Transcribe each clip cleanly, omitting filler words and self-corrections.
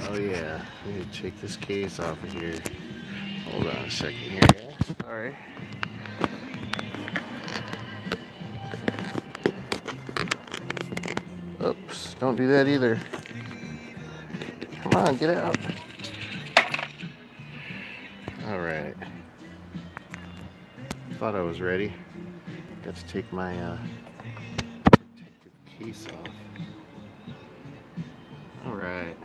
Oh yeah, we need to take this case off of here. Hold on a second here, guys. Sorry. Oops, don't do that either. Come on, get out. Alright. Thought I was ready. Got to take my protective case off. Alright.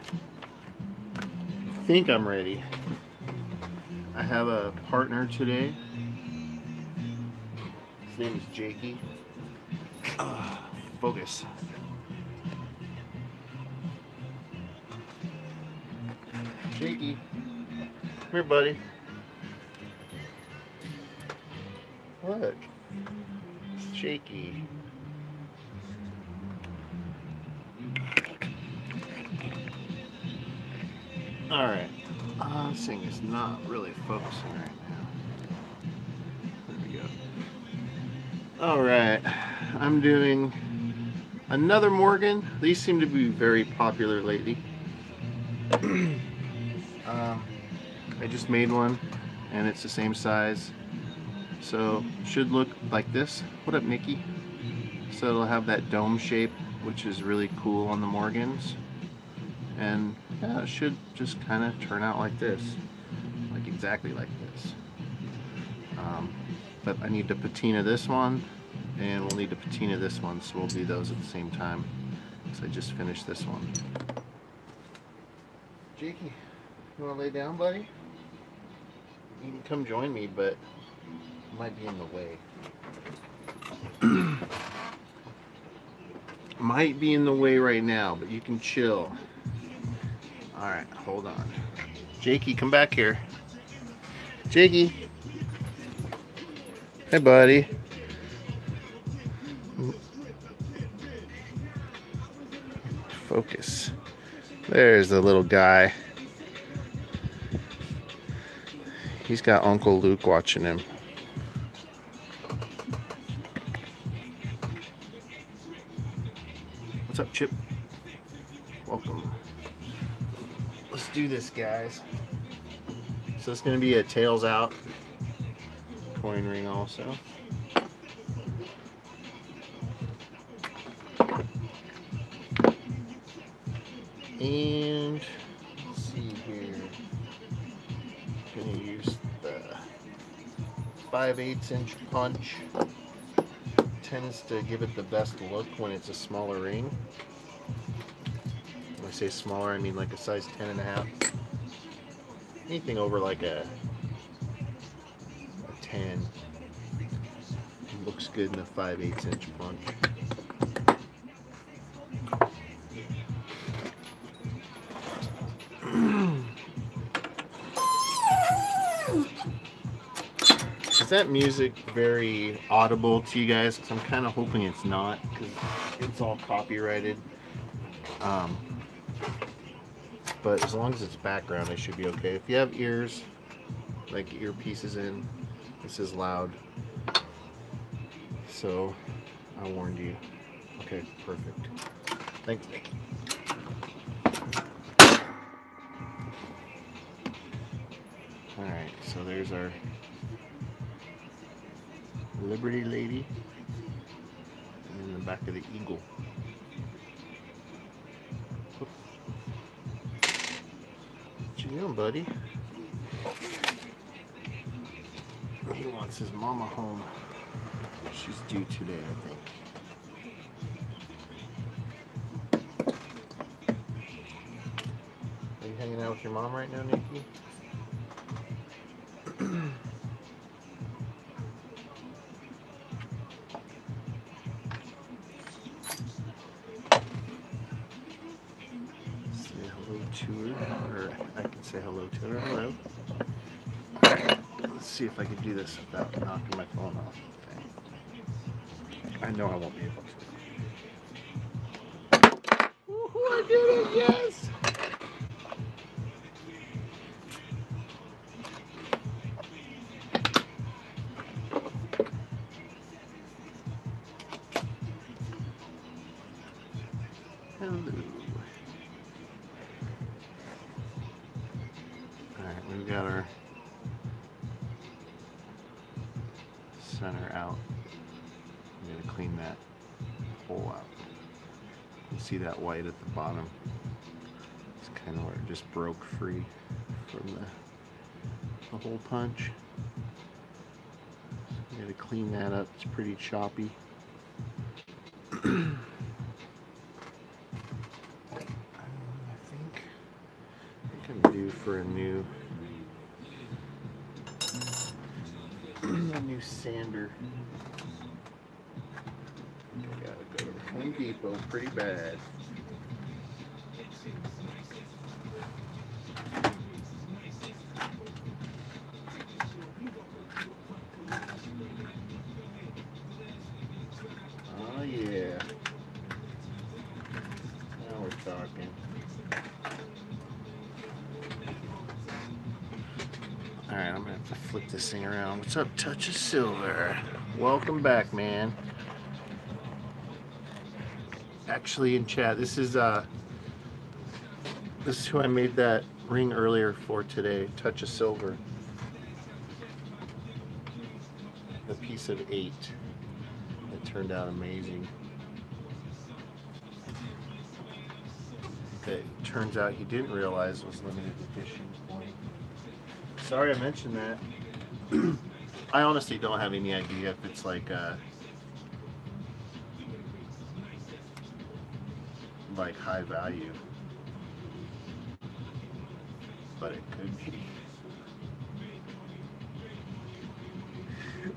I think I'm ready. I have a partner today. His name is Jakey. Focus. Jakey. Come here, buddy. Look. It's Jakey. Alright. This thing is not really focusing right now. There we go. Alright. I'm doing another Morgan. These seem to be very popular lately. I just made one and it's the same size. So should look like this. What up, Nikki? So it'll have that dome shape, which is really cool on the Morgans. And yeah, it should just kind of turn out like this. Like exactly like this. But I need to patina this one, and we'll need to patina this one, so we'll do those at the same time. So I just finished this one. Jakey, you want to lay down, buddy? You can come join me, but it might be in the way. Might be in the way right now, but you can chill. Alright, hold on. Jakey, come back here. Jakey. Hey, buddy. Focus. There's the little guy. He's got Uncle Luke watching him. What's up, Chip? Welcome. Let's do this, guys. So it's going to be a tails out coin ring also. And let's see here. I'm going to use the 5/8 inch punch. Tends to give it the best look when it's a smaller ring. When I say smaller, I mean like a size 10.5. Anything over like a 10 looks good in a 5/8 inch punch. Is that music very audible to you guys? Because I'm kind of hoping it's not, because it's all copyrighted. But as long as it's background, I should be okay. If you have ears, like earpieces in, this is loud. So I warned you. Okay, perfect. Thanks, Nick. Alright, so there's our Liberty Lady, and in the back of the Eagle. What you doing, buddy? He wants his mama home. She's due today, I think. Are you hanging out with your mom right now, Nikki? To her, or I can say hello to her. Hello. Let's see if I can do this without knocking my phone off. Okay. I know I won't be able to. Woohoo, I did it! Yes! Hello. we've got our center out. We gotta clean that hole out. You see that white at the bottom? It's kind of where it just broke free from the hole punch. You gotta clean that up. It's pretty choppy. I think I'm due for a new sander. I gotta go to Home Depot pretty bad. Oh yeah. Now we're talking. Alright, I'm gonna have to flip this thing around. What's up, Touch of Silver? Welcome back, man. Actually, in chat, this is who I made that ring earlier for today. Touch of Silver. The piece of 8. It turned out amazing. Okay, turns out he didn't realize it was limited edition. Sorry I mentioned that. I honestly don't have any idea if it's like high value, but it could be.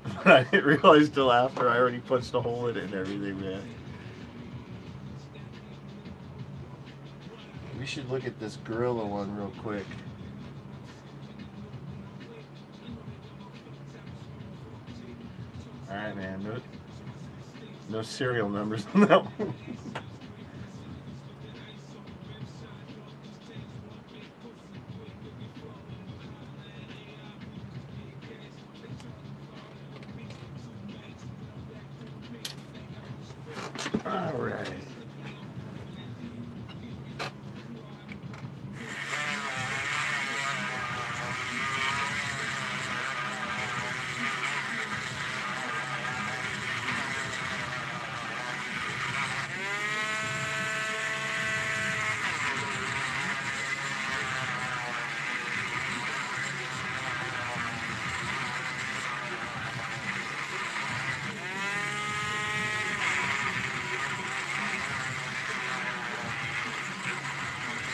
But I didn't realize till after I already punched a hole in it and everything, man. We should look at this Gorilla one real quick. Alright, man. No serial numbers on that one. Alright.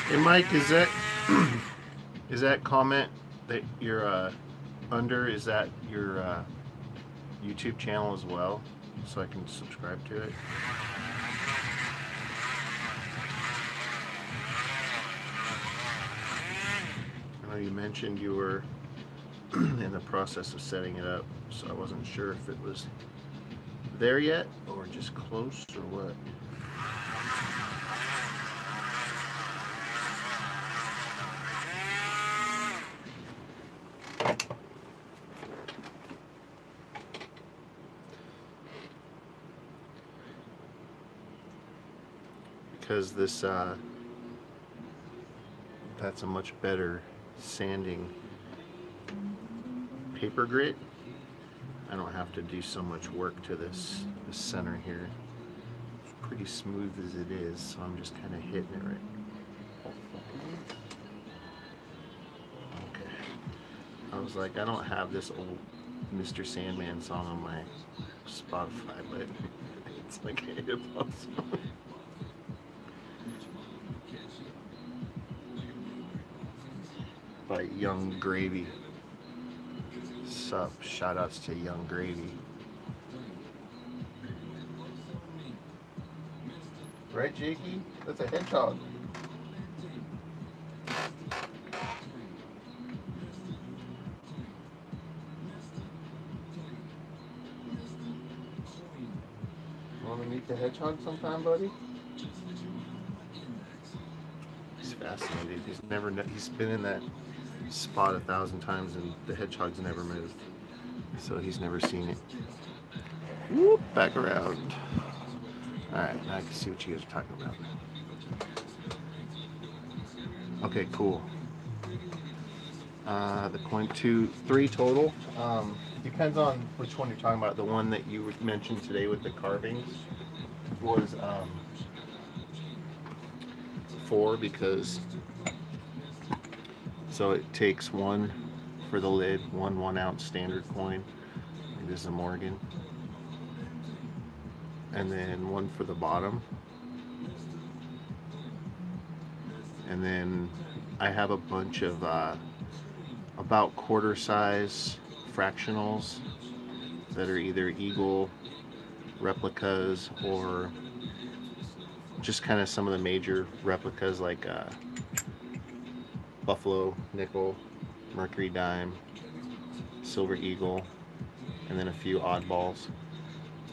Hey Mike, is that comment that you're under, is that your YouTube channel as well, so I can subscribe to it? I know you mentioned you were in the process of setting it up, so I wasn't sure if it was there yet or just close or what. Because this that's a much better sanding paper grit. I don't have to do so much work to this center here. It's pretty smooth as it is, so I'm just kind of hitting it right. Okay. I was like, I don't have this old Mr. Sandman song on my Spotify, but it's like a hip hop song. By Young Gravy. Sup, shout outs to Young Gravy. Right, Jakey? That's a hedgehog. Want to meet the hedgehog sometime, buddy? He's fascinated. He's been in that spot 1,000 times and the hedgehog's never moved, so he's never seen it. Whoop, back around. Alright, now I can see what you guys are talking about. Okay, cool. The coin, three total. Depends on which one you're talking about. The one that you mentioned today with the carvings was four, because so it takes one for the lid, one 1 ounce standard coin. This is a Morgan, and then one for the bottom, and then I have a bunch of about quarter size fractionals that are either Eagle replicas or just kind of some of the major replicas, like Buffalo Nickel, Mercury Dime, Silver Eagle, and then a few oddballs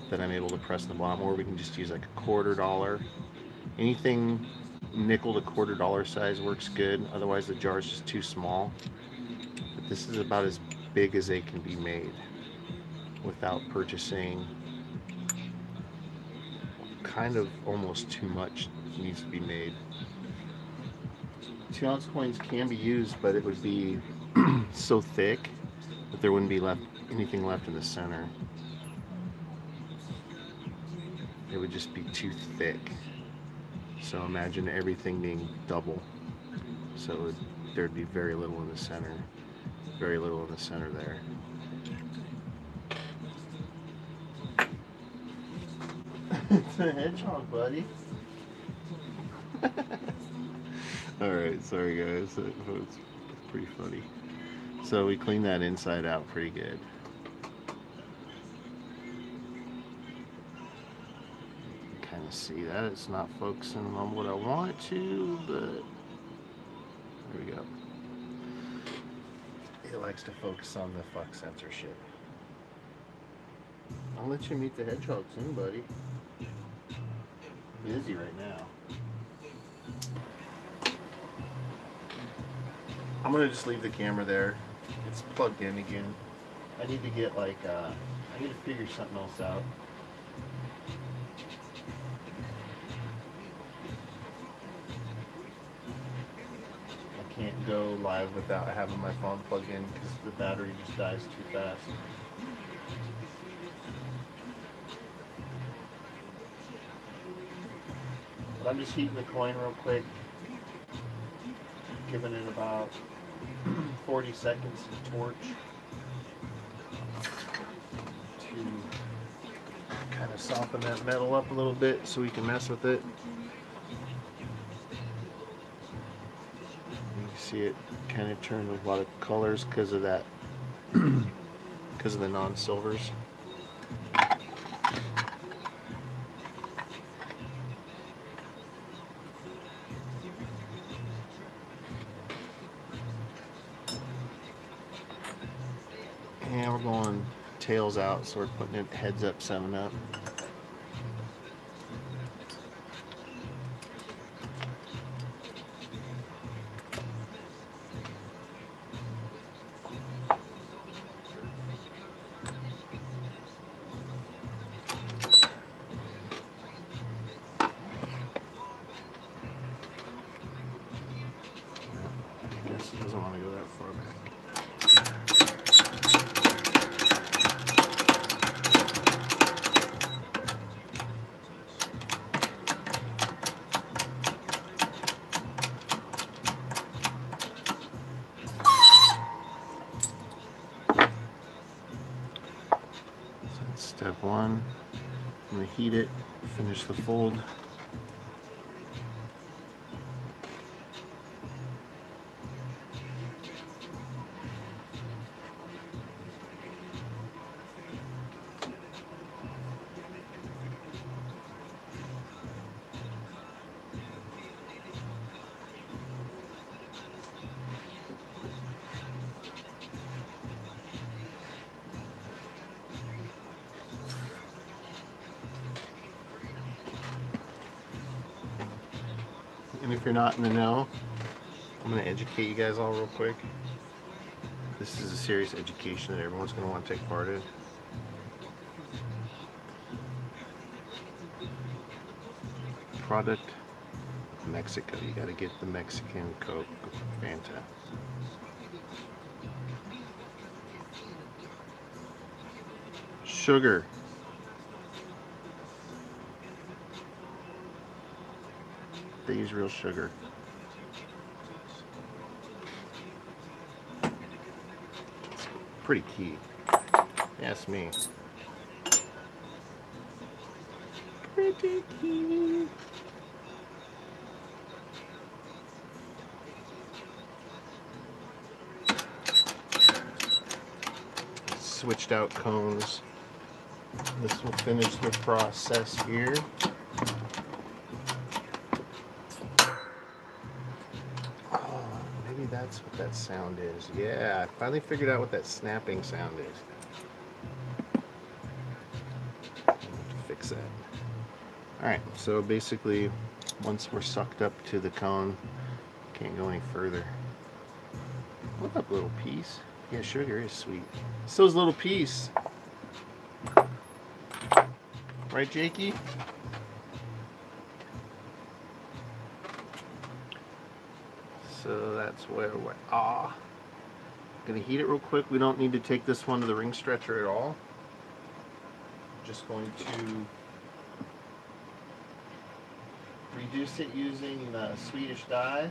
that I'm able to press in the bottom, or we can just use like a $1/4. Anything nickel to $1/4 size works good, otherwise the jar is just too small. But this is about as big as they can be made without purchasing kind of almost too much needs to be made. 2 ounce coins can be used, but it would be so thick that there wouldn't be anything left in the center. It would just be too thick. So imagine everything being double. So there'd be very little in the center. Very little in the center there. It's a hedgehog, buddy. Alright, sorry guys. It's pretty funny. So we cleaned that inside out pretty good. Kind of see that it's not focusing on what I want it to, but there we go. It likes to focus on the fuck censorship. I'll let you meet the hedgehog soon, buddy. I'm busy right now. I'm gonna just leave the camera there. It's plugged in again. I need to get like, I need to figure something else out. I can't go live without having my phone plugged in because the battery just dies too fast. But I'm just heating the coin real quick, giving it about 40 seconds to torch to kind of soften that metal up a little bit so we can mess with it. You can see it kind of turn with a lot of colors because of that, because of the non-silvers. And we're going tails out, so we're putting it heads up, 7-Up. I guess it doesn't want to go that far back. Step one, I'm going to heat it, finish the fold. And if you're not in the know, I'm going to educate you guys all real quick. This is a serious education that everyone's going to want to take part in. Product, Mexico. You got to get the Mexican Coke, Fanta. sugar. They use real sugar. It's pretty key. Ask me. Pretty key. Switched out cones. This will finish the process here. Oh, maybe that's what that sound is. Yeah, I finally figured out what that snapping sound is. I have to fix that. Alright, so basically, once we're sucked up to the cone, can't go any further. What up, little piece? Yeah, sugar is sweet. It's those little piece. Right, Jakey? So that's where we're gonna heat it real quick. We don't need to take this one to the ring stretcher at all. Just going to reduce it using the Swedish dye,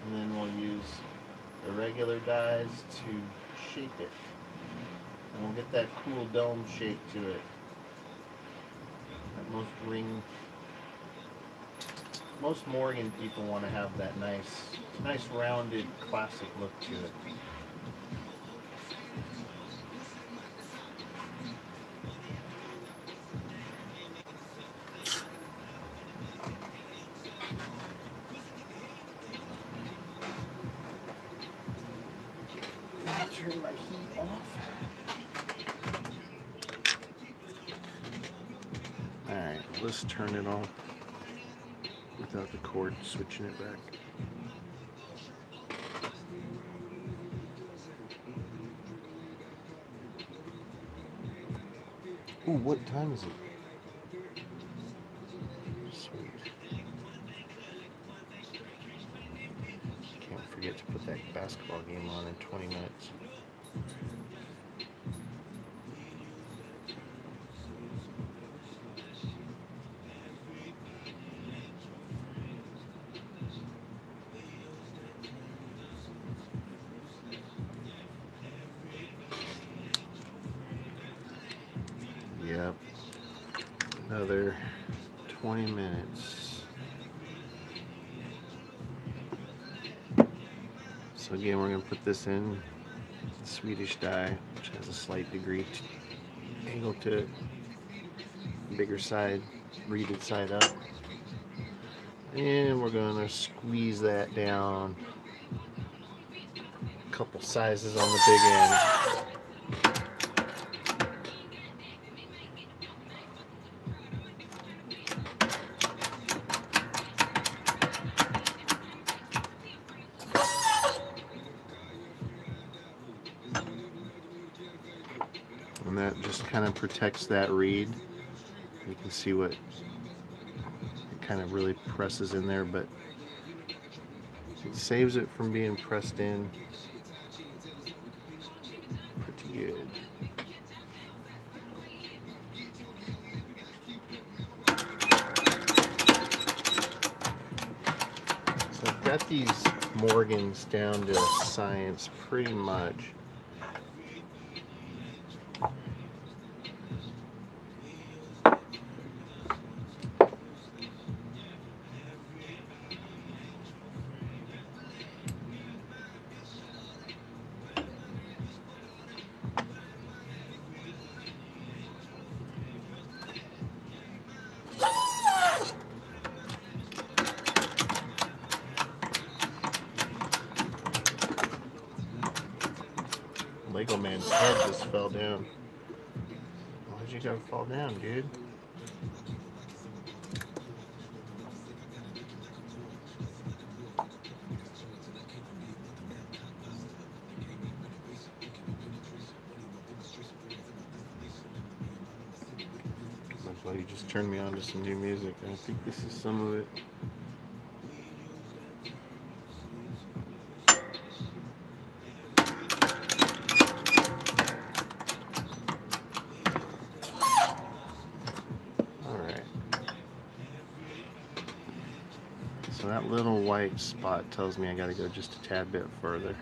and then we'll use the regular dyes to shape it. And we'll get that cool dome shape to it. That most Morgan people want to have that nice rounded classic look to it. Turn my heat off. Alright, let's turn it off without the cord switching it back. Ooh, what time is it? Sweet. Can't forget to put that basketball game on in 20 minutes. Yep. Another 20 minutes. So again, we're going to put this in Swedish dye, which has a slight degree angle to it. Bigger side, reeded side up. And we're going to squeeze that down a couple sizes on the big end. And that just kind of protects that reed. You can see what it kind of really presses in there, but it saves it from being pressed in pretty good. So I've got these Morgans down to science pretty much. Lego Man's head just fell down. Why'd you gotta fall down, dude? My buddy just turned me on to some new music, and I think this is some of it. that little white spot tells me I gotta go just a tad bit further.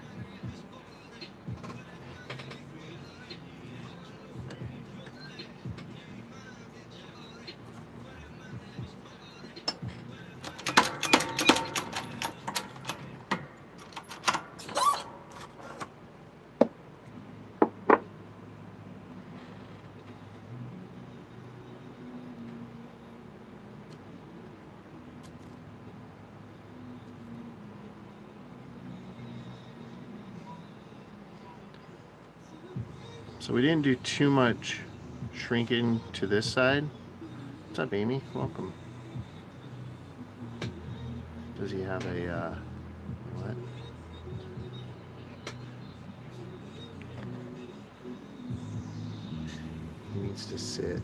So we didn't do too much shrinking to this side. What's up, Amy? Welcome. Does he have a, what? He needs to sit.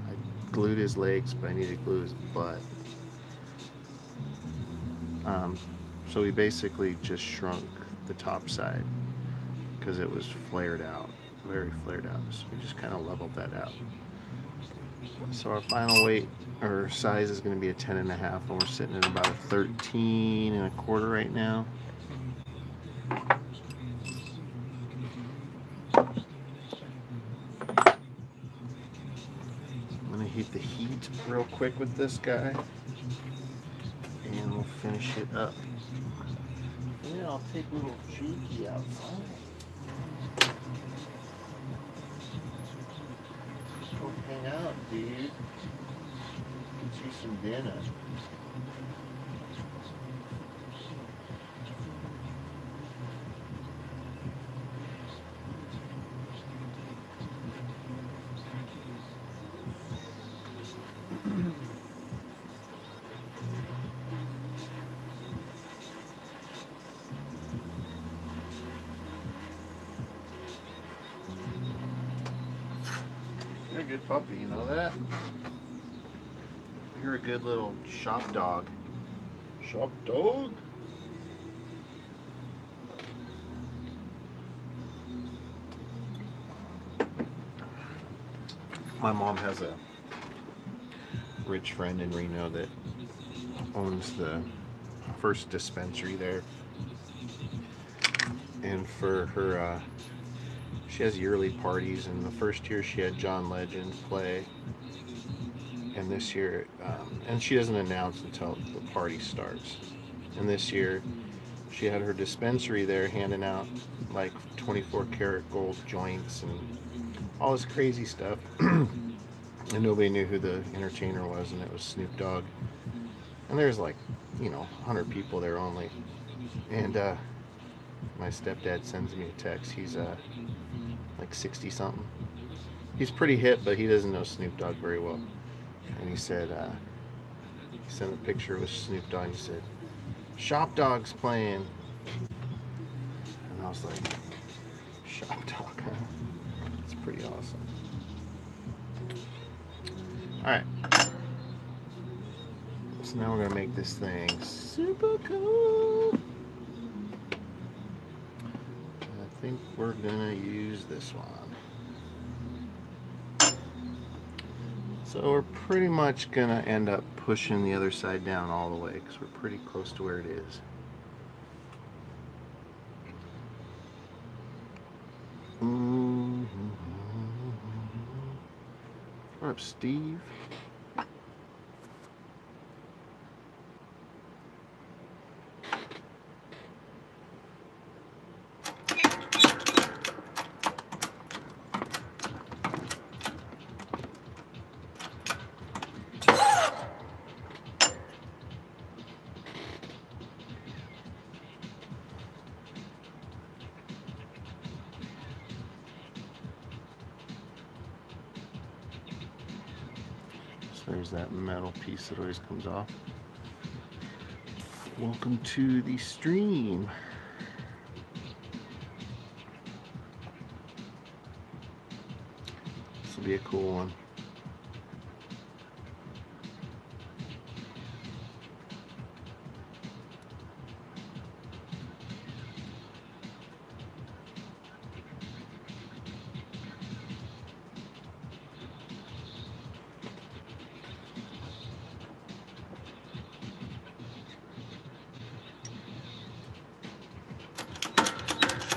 I glued his legs, but I need to glue his butt. So we basically just shrunk the top side because it was flared out, very flared out. So we just kind of leveled that out. So our final weight or size is going to be a 10.5, and we're sitting at about a 13.25 right now. I'm going to heat the heat real quick with this guy, and we'll finish it up. Yeah, I'll take little Cheeky outside. Go hang out, dude. Get you some dinner. You're a good puppy, you know that? You're a good little shop dog. Shop dog? My mom has a rich friend in Reno that owns the first dispensary there. And for her, she has yearly parties, and the first year she had John Legend play. And this year, and she doesn't announce until the party starts. And this year, she had her dispensary there handing out like 24 karat gold joints and all this crazy stuff. And nobody knew who the entertainer was, and it was Snoop Dogg. And there's like, 100 people there only. And my stepdad sends me a text. He's like 60 something. He's pretty hip, but he doesn't know Snoop Dogg very well. And he said, he sent a picture with Snoop Dogg and he said, Shop Dog's playing. And I was like, Shop Dog, huh? It's pretty awesome. Alright. So now we're going to make this thing super cool. I think we're going to use this one. So we're pretty much going to end up pushing the other side down all the way because we're pretty close to where it is. What up, Steve? There's that metal piece that always comes off. Welcome to the stream. This will be a cool one.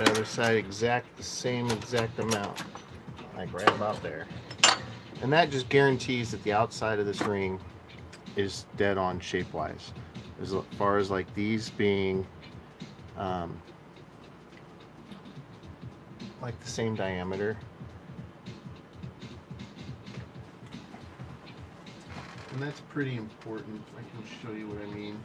the other side the same exact amount, like right about there. And that just guarantees that the outside of this ring is dead on shape-wise. As far as like these being like the same diameter. And that's pretty important. I can show you what I mean.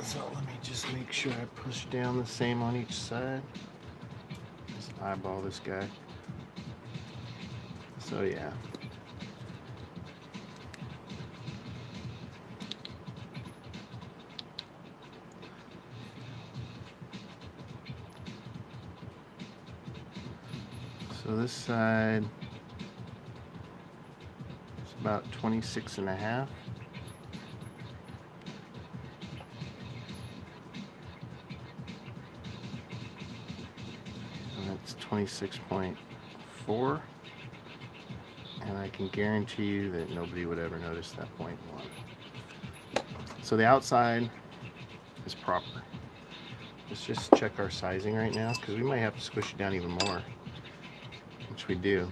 So let me just make sure I push down the same on each side. Just eyeball this guy. So yeah. So this side is about 26 and a half. And that's 26.4. And I can guarantee you that nobody would ever notice that 0.1. So the outside is proper. Let's just check our sizing right now, because we might have to squish it down even more, which we do,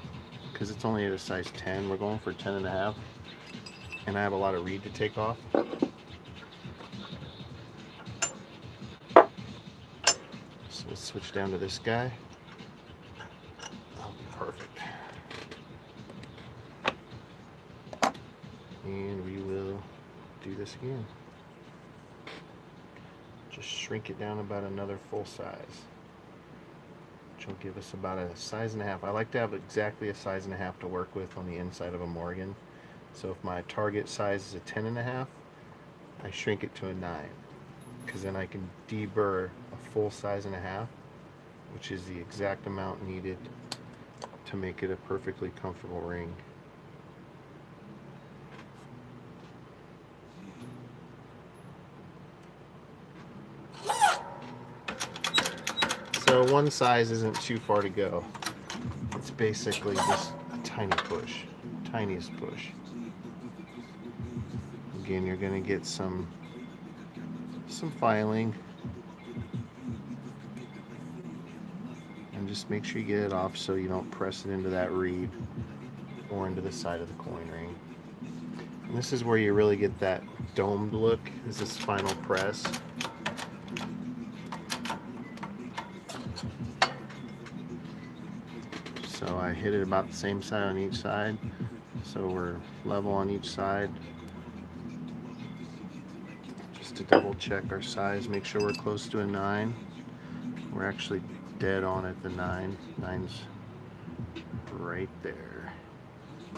because it's only at a size 10. We're going for 10 and a half, and I have a lot of reed to take off. So let's switch down to this guy. Oh, perfect. And we will do this again. Just shrink it down about another full size, which will give us about a size and a half. I like to have exactly a size and a half to work with on the inside of a Morgan. So if my target size is a 10 and a half, I shrink it to a 9, because then I can deburr a full size and a half, which is the exact amount needed to make it a perfectly comfortable ring. So one size isn't too far to go. It's basically just a tiny push, tiniest push. Again, you're going to get some filing, and just make sure you get it off so you don't press it into that reed or into the side of the coin ring. And this is where you really get that domed look, is this final press. So I hit it about the same side on each side, so we're level on each side. Just to double check our size, make sure we're close to a 9. We're actually dead on at the 9. 9's right there.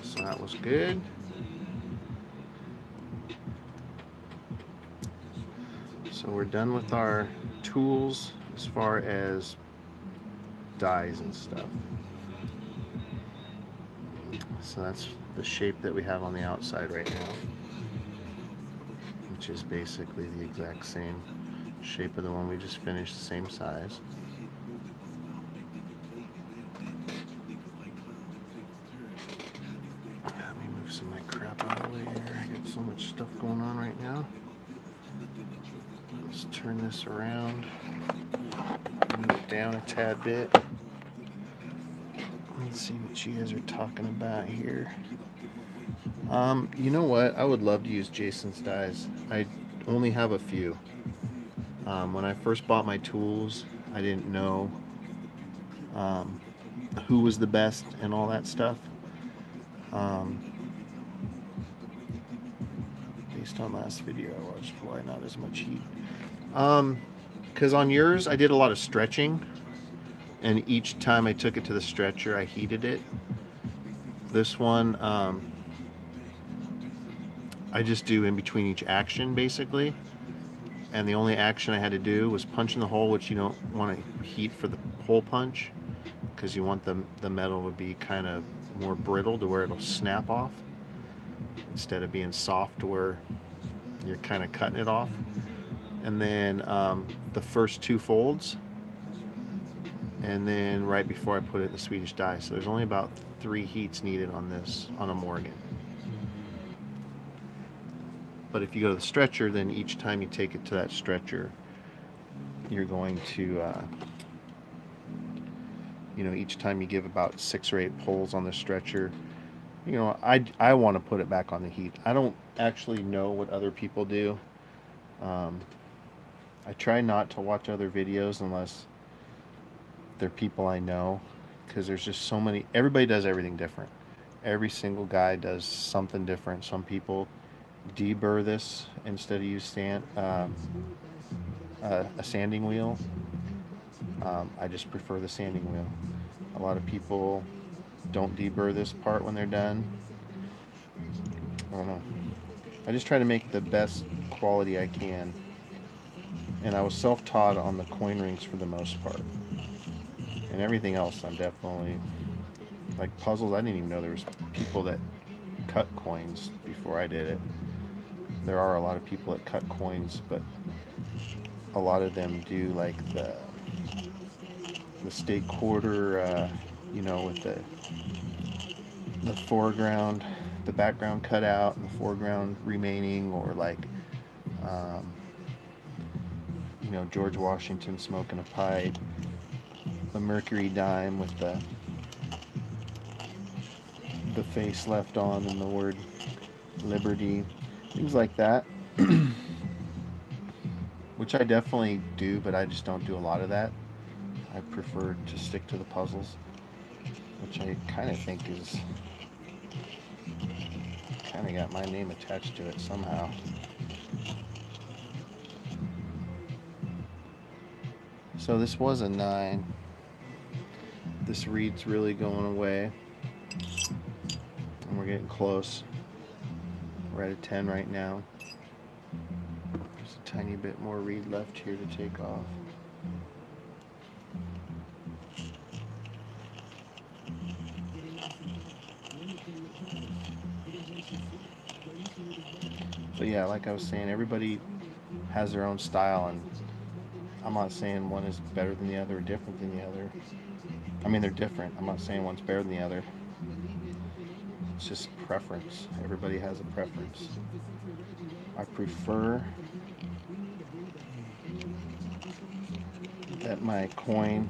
So that was good. So we're done with our tools as far as dies and stuff. So that's the shape that we have on the outside right now, which is basically the exact same shape of the one we just finished, the same size. Let me move some of my crap out of the way here. I got so much stuff going on right now. Let's turn this around, move it down a tad bit. Let's see what you guys are talking about here. You know what? I would love to use Jason's dies. I only have a few. When I first bought my tools, I didn't know who was the best and all that stuff. Based on last video I watched, why not as much heat? Because on yours, I did a lot of stretching, and each time I took it to the stretcher, I heated it. This one, I just do in between each action, basically. And the only action I had to do was punch in the hole, which you don't want to heat for the hole punch, because you want the metal to be kind of more brittle to where it'll snap off, instead of being soft to where you're kind of cutting it off. And then the first 2 folds, and then right before I put it in the Swedish die. So there's only about 3 heats needed on this, on a Morgan. But if you go to the stretcher, then each time you take it to that stretcher, you're going to, each time you give about 6 or 8 pulls on the stretcher, I want to put it back on the heat. I don't actually know what other people do. Um, I try not to watch other videos unless they're people I know, because there's just so many. Everybody does everything different. Every single guy does something different. Some people deburr this instead of use a sanding wheel. I just prefer the sanding wheel. A lot of people don't deburr this part when they're done. I don't know. I just try to make the best quality I can. And I was self-taught on the coin rings for the most part. And everything else I'm definitely, like puzzles, I didn't even know there was people that cut coins before I did it. There are a lot of people that cut coins, but a lot of them do like the stake quarter, with the foreground, the background cut out and the foreground remaining, or like, um, George Washington smoking a pipe, the Mercury dime with the face left on and the word Liberty, things like that. Which I definitely do, but I just don't do a lot of that. I prefer to stick to the puzzles, which I kind of think is kind of got my name attached to it somehow. So this was a 9. This reed's really going away, and we're getting close. We're at a 10 right now. There's a tiny bit more reed left here to take off. But yeah, like I was saying, everybody has their own style, and I'm not saying one is better than the other or different than the other. I mean, they're different. I'm not saying one's better than the other. It's just preference. Everybody has a preference. I prefer that my coin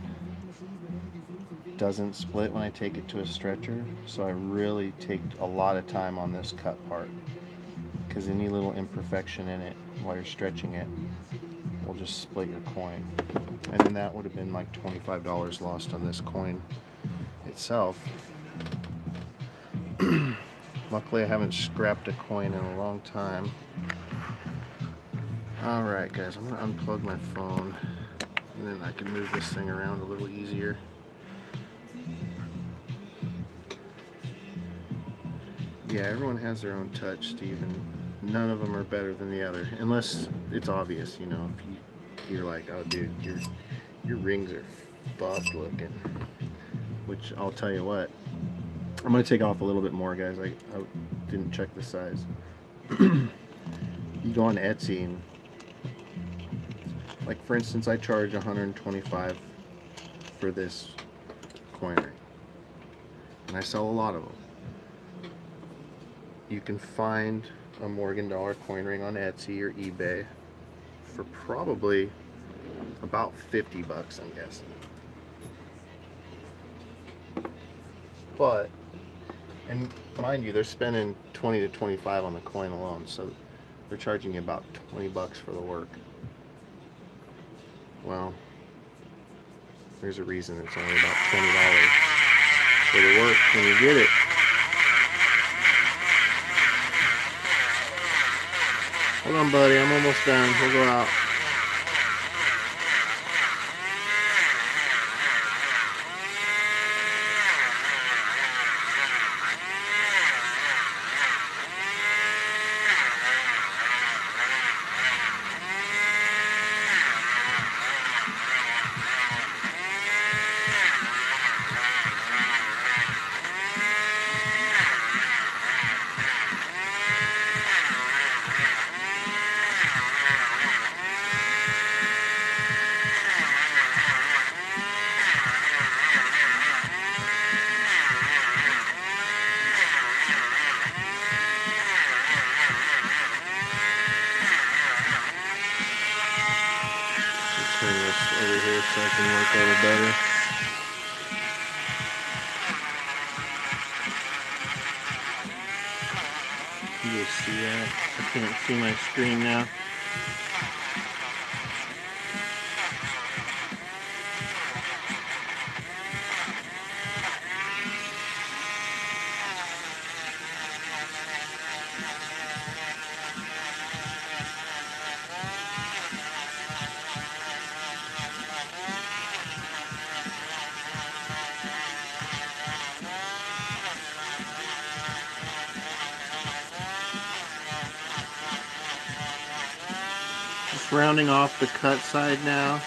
doesn't split when I take it to a stretcher, so I really take a lot of time on this cut part, because any little imperfection in it while you're stretching it will just split your coin. And then that would have been like $25 lost on this coin itself. Luckily I haven't scrapped a coin in a long time. Alright guys, I'm going to unplug my phone, and then I can move this thing around a little easier. Yeah, everyone has their own touch, Steven. None of them are better than the other, unless it's obvious, if you're like, oh dude, your rings are buffed looking. Which, I'll tell you what, I'm going to take off a little bit more, guys. I didn't check the size. You go on Etsy, and like for instance, I charge $125 for this coin ring, and I sell a lot of them. You can find a Morgan dollar coin ring on Etsy or eBay for probably about $50, I'm guessing. But, and mind you, they're spending $20 to $25 on the coin alone, so they're charging you about $20 for the work. Well, there's a reason it's only about $20 for the work when you get it. Hold on, buddy, I'm almost done. We'll go out. so I can work a little better. You just see that? I can't see my screen now. Just rounding off the cut side now.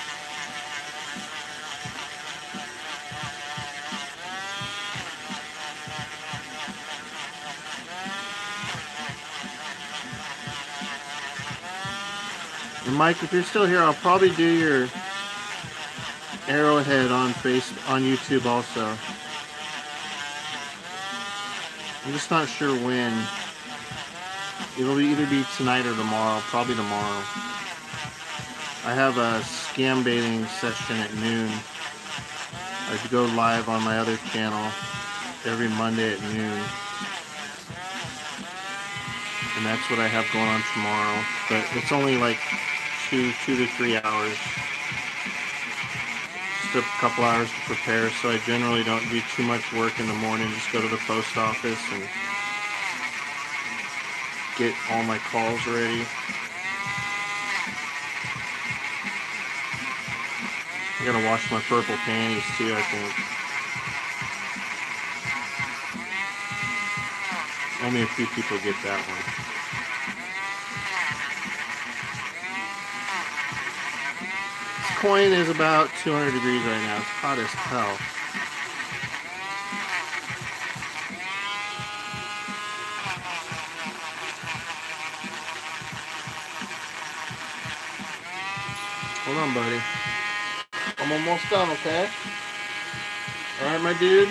And Mike, if you're still here, I'll probably do your arrowhead on YouTube also. I'm just not sure when. It'll either be tonight or tomorrow, probably tomorrow. I have a scam baiting session at noon. I go live on my other channel every Monday at noon. And that's what I have going on tomorrow. But it's only like 2 to 3 hours. Just a couple hours to prepare, so I generally don't do too much work in the morning. Just go to the post office and get all my calls ready. I gotta wash my purple panties too, I think. Only a few people get that one. This coin is about 200 degrees right now. It's hot as hell. Hold on, buddy. I'm almost done, okay? Alright, my dude?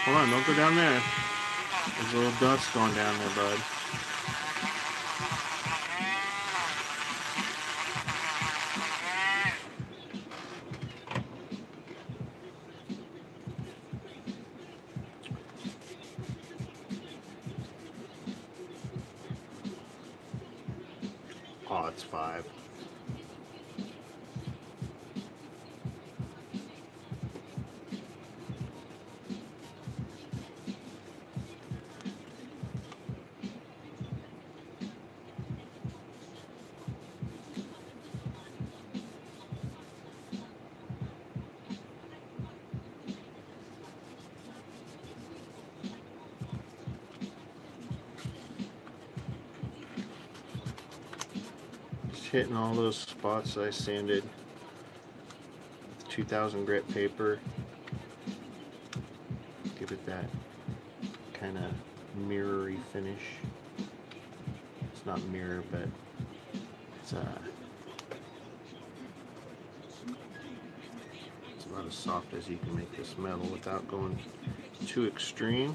Hold on, don't go down there. There's a little dust going down there, bud. Oh, it's 5. Hitting all those spots I sanded with 2000 grit paper. Give it that kind of mirrory finish. It's not mirror, but it's about as soft as you can make this metal without going too extreme.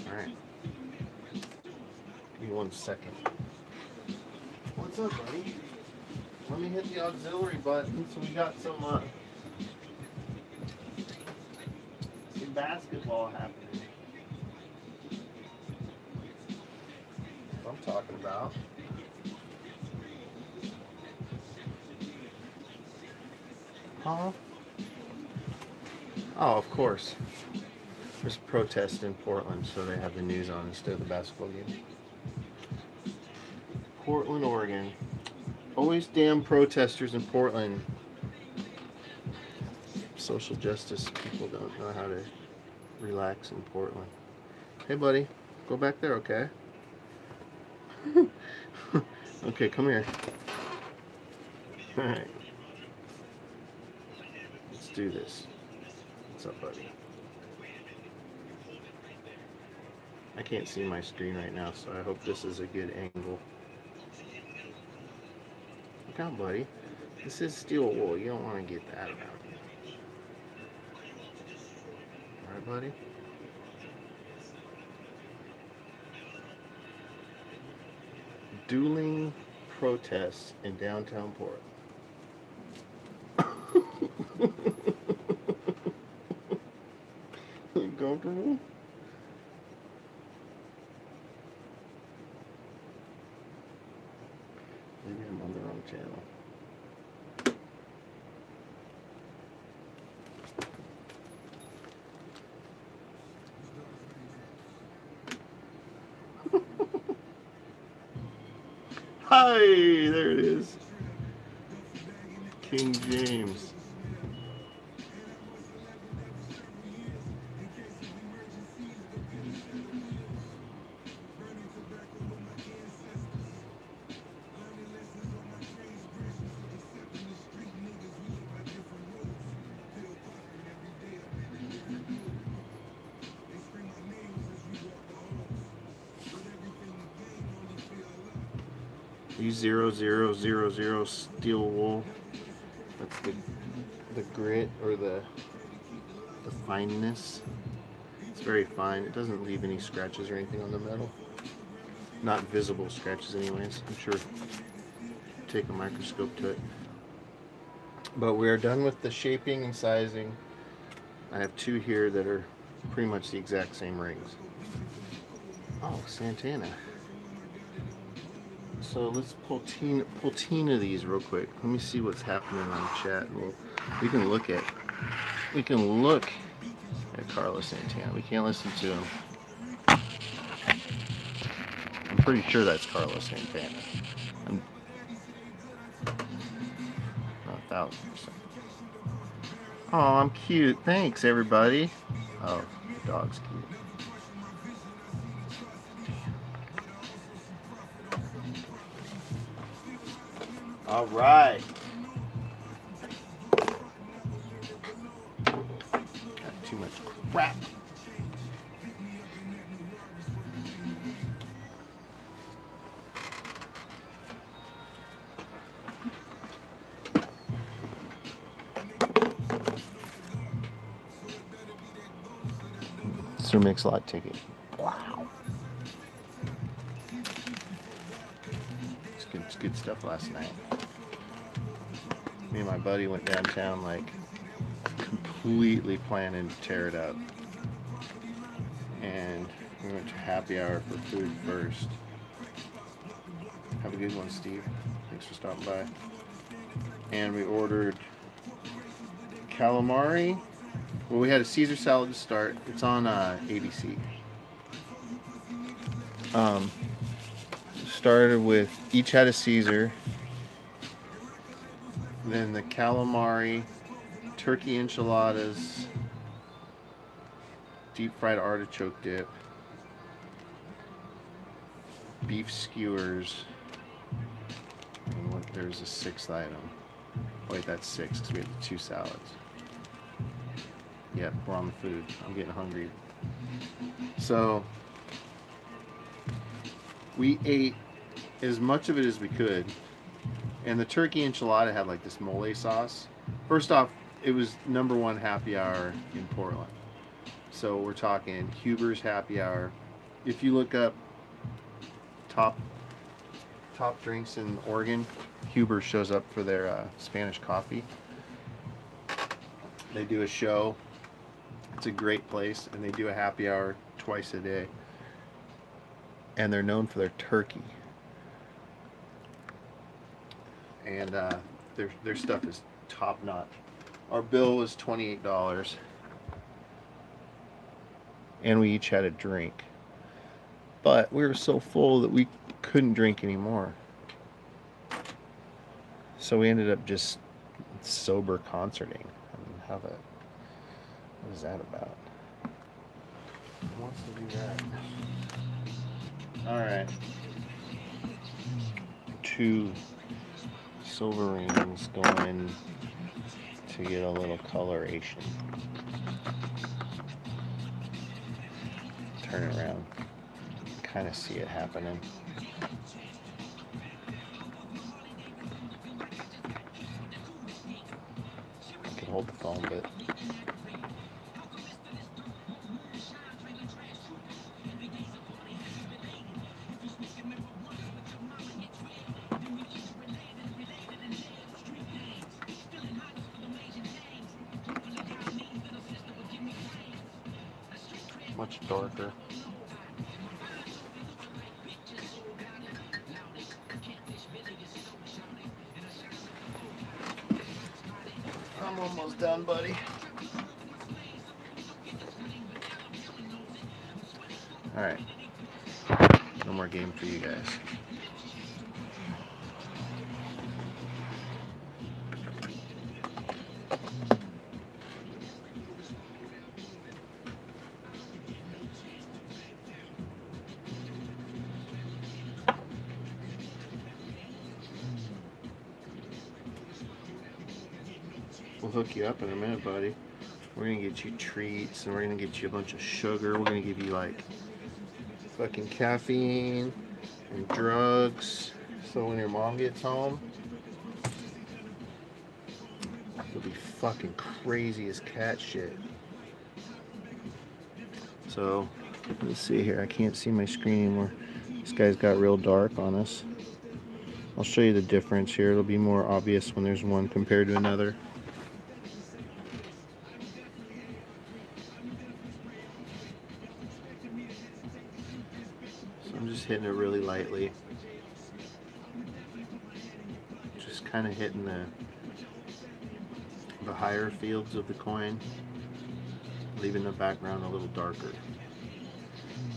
Alright. 1 second. What's up, buddy? Let me hit the auxiliary button so we got some basketball happening. That's what I'm talking about. Huh? Oh, of course. There's a protest in Portland, so they have the news on instead of the basketball game. Portland, Oregon. Always damn protesters in Portland. Social justice people don't know how to relax in Portland. Hey, buddy. Go back there, okay? Okay, come here. Alright. Let's do this. What's up, buddy? I can't see my screen right now, so I hope this is a good angle. Look out, buddy. This is steel wool. You don't want to get that around you. Alright, buddy? Dueling protests in downtown Portland. You comfortable? Maybe I'm on the wrong channel. Hi, there it is. King James. E0000 steel wool. That's the grit or the fineness. It's very fine. It doesn't leave any scratches or anything on the metal. Not visible scratches anyways. I'm sure take a microscope to it. But we are done with the shaping and sizing. I have two here that are pretty much the exact same rings. Oh, Santana. So let's Patina these real quick. Let me see what's happening on chat. We can look at Carlos Santana. We can't listen to him. I'm pretty sure that's Carlos Santana. I'm 1,000%. Oh, I'm cute. Thanks, everybody. Oh, the dog's cute. All right. Got too much crap. Sir Mix-a-Lot ticket. Wow. It's good stuff last night. Me and my buddy went downtown like completely planning to tear it up. And we went to happy hour for food first. Have a good one, Steve. Thanks for stopping by. And we ordered calamari. Well, we had a Caesar salad to start. It's on ABC. Started with each had a Caesar. Then the calamari, turkey enchiladas, deep fried artichoke dip, beef skewers, and there's a sixth item. Wait, that's six because we had the two salads. Yeah, we're on the food. I'm getting hungry. So we ate as much of it as we could. And the turkey enchilada had like this mole sauce. First off, it was #1 happy hour in Portland. So we're talking Huber's happy hour. If you look up top drinks in Oregon, Huber shows up for their Spanish coffee. They do a show. It's a great place, and they do a happy hour twice a day. And they're known for their turkey. And their stuff is top notch. Our bill was $28, and we each had a drink. But we were so full that we couldn't drink anymore. So we ended up just sober concerting. I mean, what is that about? Who wants to do that? All right. 2 silver rings going to get a little coloration. Turn it around. Kind of see it happening. I can hold the phone, but much darker. I'm almost done, buddy. Alright. No more game for you guys. We'll hook you up in a minute, buddy. We're gonna get you treats, and we're gonna get you a bunch of sugar. We're gonna give you like fucking caffeine and drugs. So when your mom gets home, you'll be fucking crazy as cat shit. So let's see here. I can't see my screen anymore. This guy's got real dark on us. I'll show you the difference here. It'll be more obvious when there's one compared to another. So I'm just hitting it really lightly. Just kind of hitting the higher fields of the coin, leaving the background a little darker.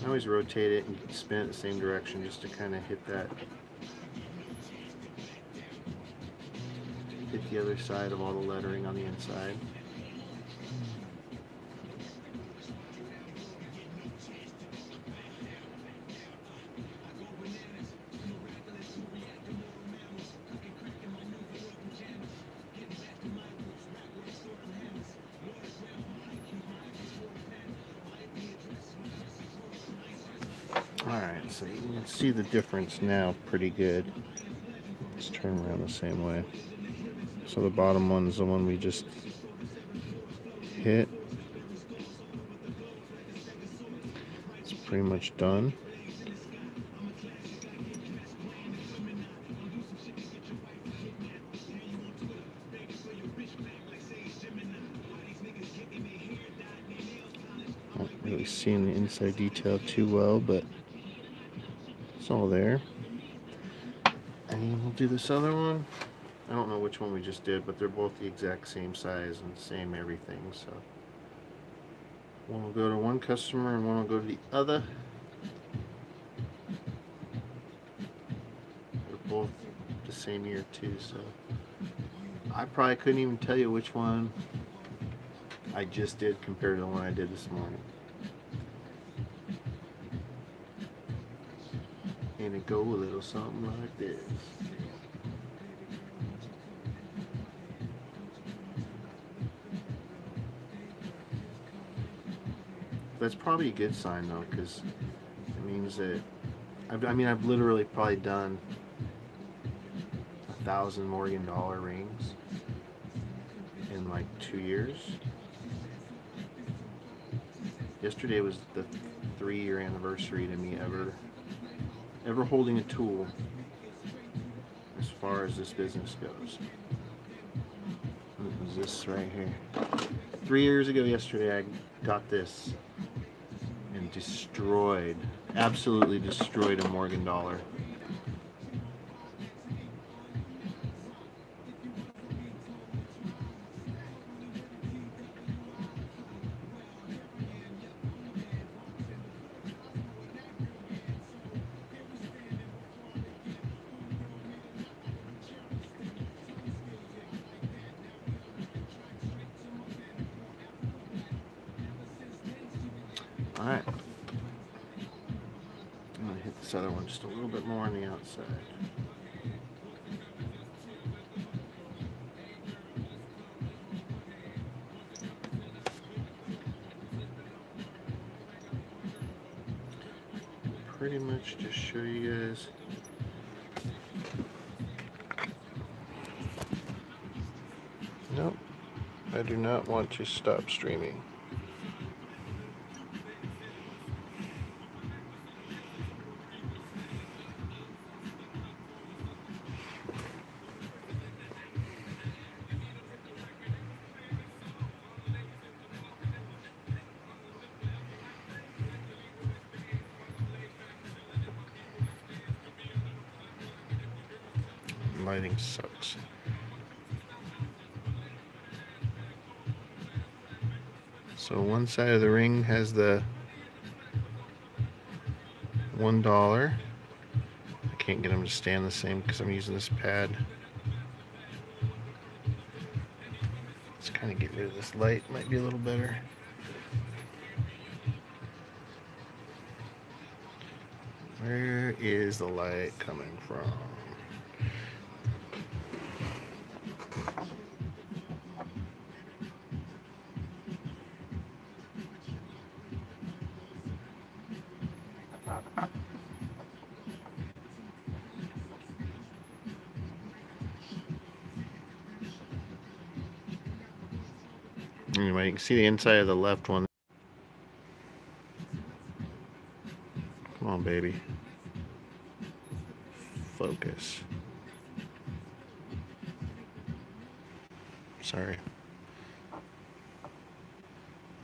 I always rotate it and spin it the same direction just to kind of hit the other side of all the lettering on the inside. Alright, so you can see the difference now pretty good. Let's turn around the same way. So the bottom one is the one we just hit. It's pretty much done. Not really seeing the inside detail too well, but it's all there. And we'll do this other one. I don't know which one we just did, but they're both the exact same size and same everything. So one will go to one customer and one will go to the other. They're both the same year too, so I probably couldn't even tell you which one I just did compared to the one I did this morning. And it go a little something like this. That's probably a good sign though, because it means that I've literally probably done 1,000 Morgan dollar rings in like 2 years. Yesterday was the 3-year anniversary to me ever holding a tool as far as this business goes. What was this right here? 3 years ago yesterday I got this and absolutely destroyed a Morgan dollar. Alright. I'm going to hit this other one just a little bit more on the outside. Pretty much just show you guys nope, I do not want to stop streaming. lighting sucks. So one side of the ring has the $1. I can't get them to stand the same because I'm using this pad. Let's kind of get rid of this light. Might be a little better. Where is the light coming from? Anyway, you can see the inside of the left one. Come on, baby. Focus. Sorry.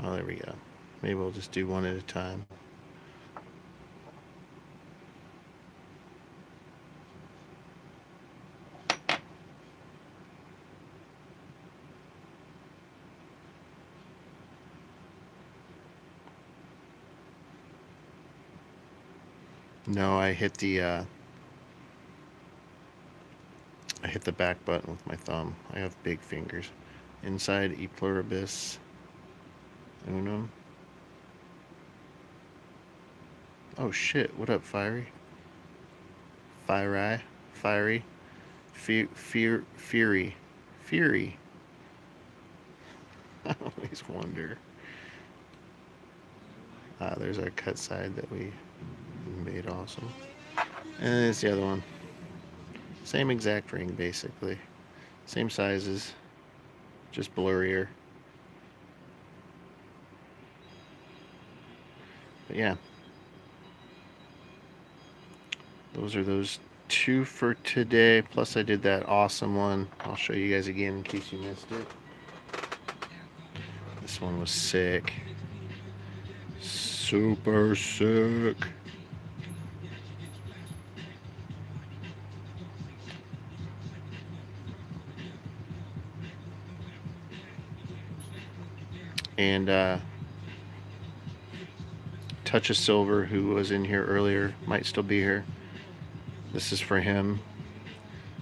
Oh, there we go. Maybe we'll just do one at a time. No, I hit the back button with my thumb. I have big fingers. Inside e pluribus unum. Oh shit! What up, Fiery? Fiery, Fury. I always wonder. There's our cut side that we made awesome. And there's the other one. Same exact ring, basically. Same sizes, just blurrier. But yeah. Those are those two for today. Plus I did that awesome one. I'll show you guys again in case you missed it. This one was sick. Super sick. And Touch of Silver, who was in here earlier, might still be here. This is for him.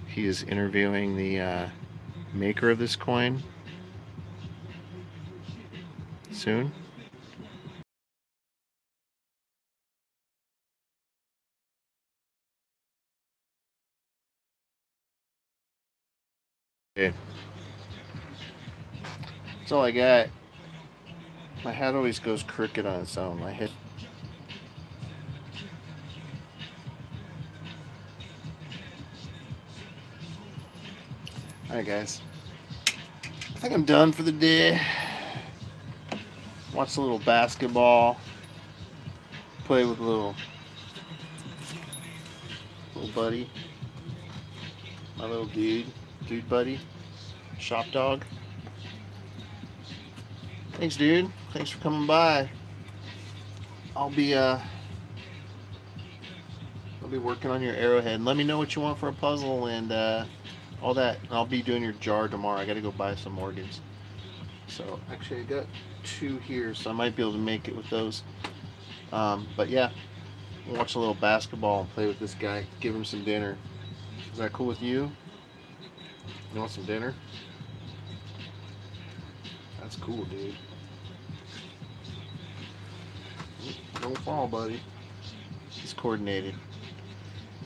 He is interviewing the maker of this coin soon. Okay. That's all I got. My hat always goes crooked on its own. My head. Alright, guys. I think I'm done for the day. Watch a little basketball. Play with a little buddy. My little dude buddy. Shop dog. Thanks, dude. Thanks for coming by. I'll be working on your arrowhead. Let me know what you want for a puzzle and all that. I'll be doing your jar tomorrow. I got to go buy some organs. So actually, I got 2 here, so I might be able to make it with those. But yeah, we'll watch a little basketball and play with this guy. Give him some dinner. Is that cool with you? You want some dinner? That's cool, dude. Don't fall, buddy. He's coordinated.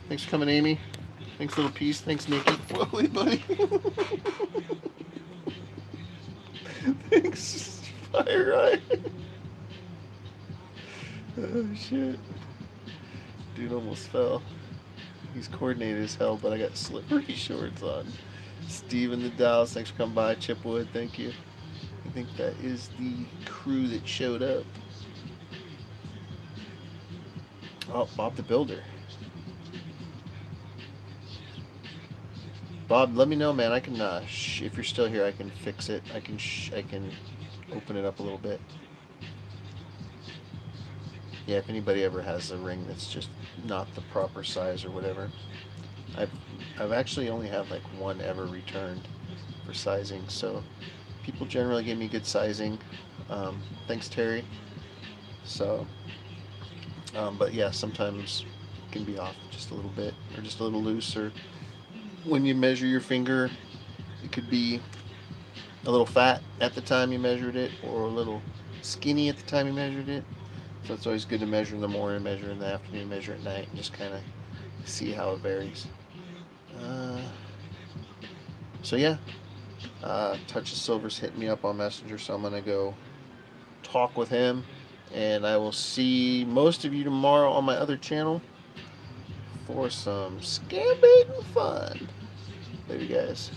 Thanks for coming, Amy. Thanks, little piece. Thanks, Nikki. Whoa, buddy. Thanks, Fire Eye. Oh, shit. Dude almost fell. He's coordinated as hell, but I got slippery shorts on. Steven the Dallas, thanks for coming by. Chipwood, thank you. I think that is the crew that showed up. Oh, Bob the Builder. Bob, let me know, man. I can, if you're still here, I can fix it. I can open it up a little bit. Yeah, if anybody ever has a ring that's just not the proper size or whatever, I've I've actually only had like one ever returned for sizing, so people generally give me good sizing. Thanks, Terry. So, but yeah, sometimes it can be off just a little bit, or just a little loose, or when you measure your finger, it could be a little fat at the time you measured it, or a little skinny at the time you measured it. So it's always good to measure in the morning, measure in the afternoon, measure at night, and just kind of see how it varies. Uh, so yeah, Touch of Silver's hitting me up on Messenger, so I'm gonna go talk with him, and I will see most of you tomorrow on my other channel for some scam baiting fun. Later, guys.